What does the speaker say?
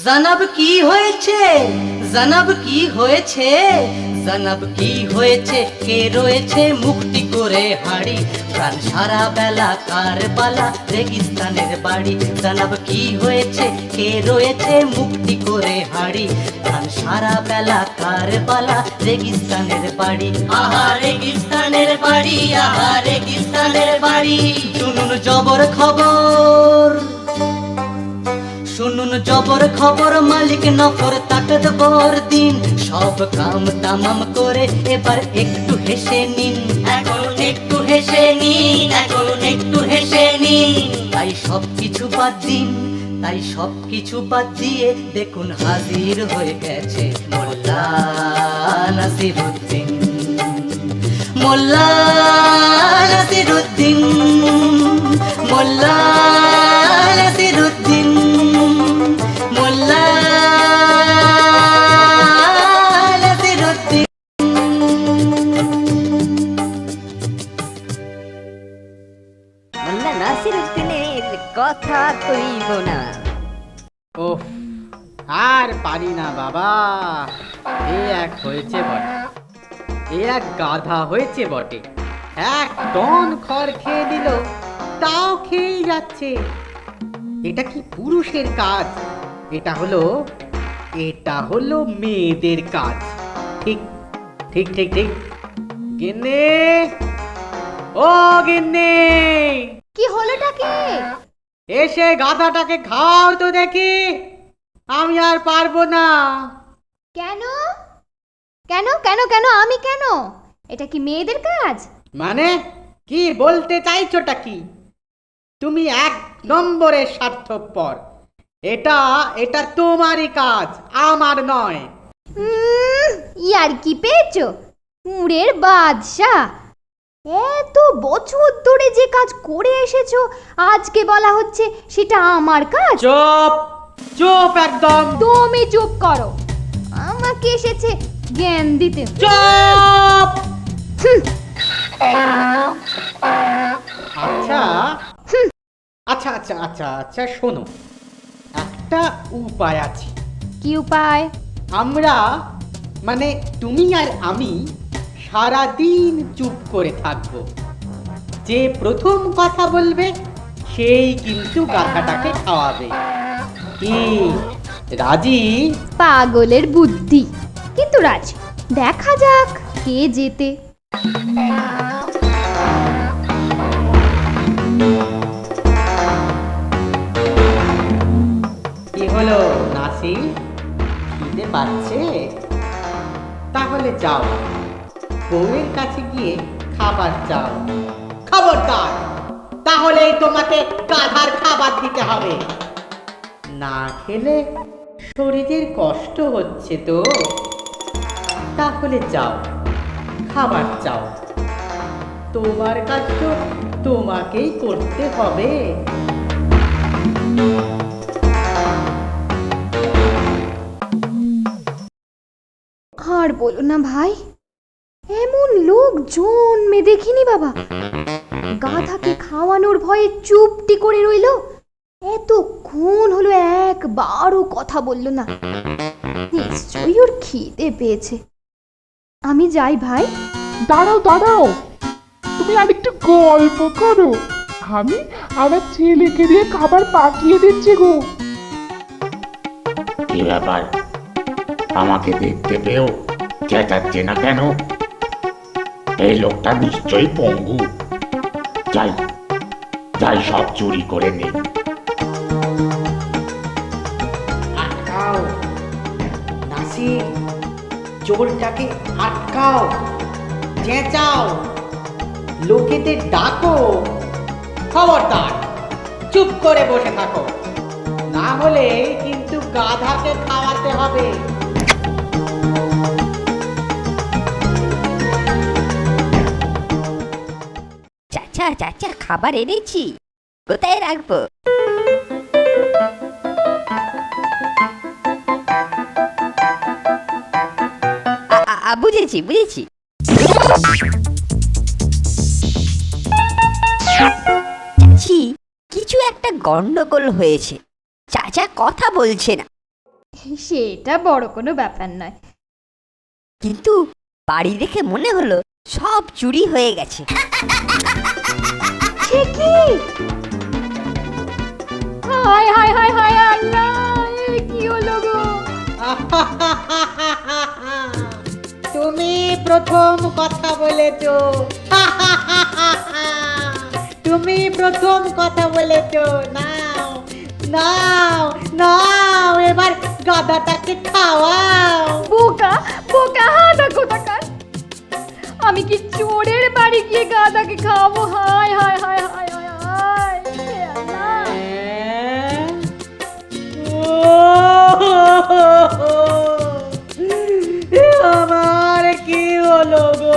জনাব কি হয়েছে, জনাব কি হয়েছে, জনাব কি হয়েছে, কে রয়েছে মুক্তি করে হাড়ি, প্রাণ সারা বেলা কার বালা রেগিস্তানের বাড়ি। জনাব কি হয়েছে, কে রয়েছে মুক্তি করে হাড়ি, প্রাণ সারা বেলা কার বালা রেগিস্তানের বাড়ি। আহা রেগিস্তানের বাড়ি, আহা রেগিস্তানের বাড়ি। শুনুন জবর খবর, শুনুন জবর খবর, মালিক নফর তাকত বর দিন, সব কাম তামাম করে এবার একটু হেসে নিন, এখন একটু হেসে নিন, এখন একটু হেসে নিন। তাই সব কিছু বাদ দিন, তাই সব কিছু বাদ দিয়ে দেখুন হাজির হয়ে গেছে মোল্লা নাসিরুদ্দিন, মোল্লা নাসিরুদ্দিন, মোল্লা নাসিরুদ্দিন, মোল্লা নাসিরুদ্দিন। মোল্লা নাসিরুদ্দিনের কথা কইব না। ওহ, আর পারি না বাবা। এ এক হয়েছে বটে, এ এক গাধা হয়েছে বটে। এক টন খড় খেয়ে দিল, তাও খেয়েই যাচ্ছে। এটা কি পুরুষের কাজ? এটা হলো মেয়েদের কাজ। ঠিক ঠিক ঠিক ঠিক। গিন্নি, ও গিন্নি, কি হলোটা কি? এসে গাধাটাকে খাও তো দেখি, আমি আর পারবো না। কেন কেন কেন কেন আমি কেন? এটা কি মেয়েদের কাজ? মানে কি বলতে চাইছোটা কি? তুমি এক নম্বরের স্বার্থপর। এটা এটা তোমারই কাজ, আমার নয়। ইয়ার কি পেয়েছো? কুঁড়ের বাদশা, এত বছর ধরে যে কাজ করে এসেছো, আজকে বলা হচ্ছে সেটা আমার কাজ? চুপ চুপ একদম। তুমি চুপ করো, আমাকে এসেছে জ্ঞান দিতে। চুপ। আচ্ছা আচ্ছা আচ্ছা আচ্ছা আচ্ছা শোনো, একটা উপায় আছে। কি উপায়? আমরা মানে তুমি আর আমি সারাদিন চুপ করে থাকবো। যে প্রথম কথা বলবে সেই কিন্তু গাধাটাকে খাওয়াবে। কি রাজি? পাগলের বুদ্ধি, কিন্তু রাজি। দেখা যাক কে জেতে। কি হলো নাসি, খিদে পাচ্ছে? তাহলে যাও, বউয়ের কাছে গিয়ে খাবার চাও। খবরদার, তাহলেই তোমাকে গাধার খাবার দিতে হবে। না খেলে শরীরের কষ্ট হচ্ছে তো। তাহলে যাও, খাবার চাও। তোমার কাজ তো তোমাকেই করতে হবে। আর বলো না ভাই, এমন লোক জন্মে দেখিনি বাবা। গাধাকে খাওয়ানোর ভয়ে চুপটি করে রইল, এতক্ষণ হলো একবারও কথা বলল না। নিশ্চয়ই ওর খিদে পেয়েছে। আমি যাই ভাই। দাঁড়াও দাঁড়াও, তুমি আরেকটু গল্প করো, আমি আমার ছেলেকে দিয়ে খাবার পাঠিয়ে দিচ্ছি গো। কি ব্যাপার, আমাকে দেখতে পেয়েও চেঁচাচ্ছে না কেন? এই লোকটা নিশ্চয়ই পঙ্গু। যাই যাই, সব চুরি করে নেই। আটকাও নাসির, চোরটাকে আটকাও, চেঁচাও, লোকেদের ডাকো। খবরদার, চুপ করে বসে থাকো, না হলে কিন্তু গাধাকে খাওয়াতে হবে। চাচা চাচা খাবার এনেছি, কোথায় রাখবো? বুঝেছি বুঝেছি। চাচি, কিছু একটা গন্ডগোল হয়েছে, চাচা কথা বলছে না। সেটা বড় কোনো ব্যাপার নয়। কিন্তু বাড়ি দেখে মনে হলো সব চুরি হয়ে গেছে। সে কি? হায় হায় হায় হায় আল্লাহ, এ কি হলো গো? তুমি প্রথম কথা বলেছ, তুমি প্রথম কথা বলেছ। নাও নাও নাও, এবার গাধাটাকে খাওয়াও। বোকা বোকা হাদা কোথাকার! আমি কি চোরের বাড়ি গিয়ে গাধাকে খাওয়াবো? হায় হায় হায় হায় হায় হায়, হে আল্লাহ! আমার কি হলো গো?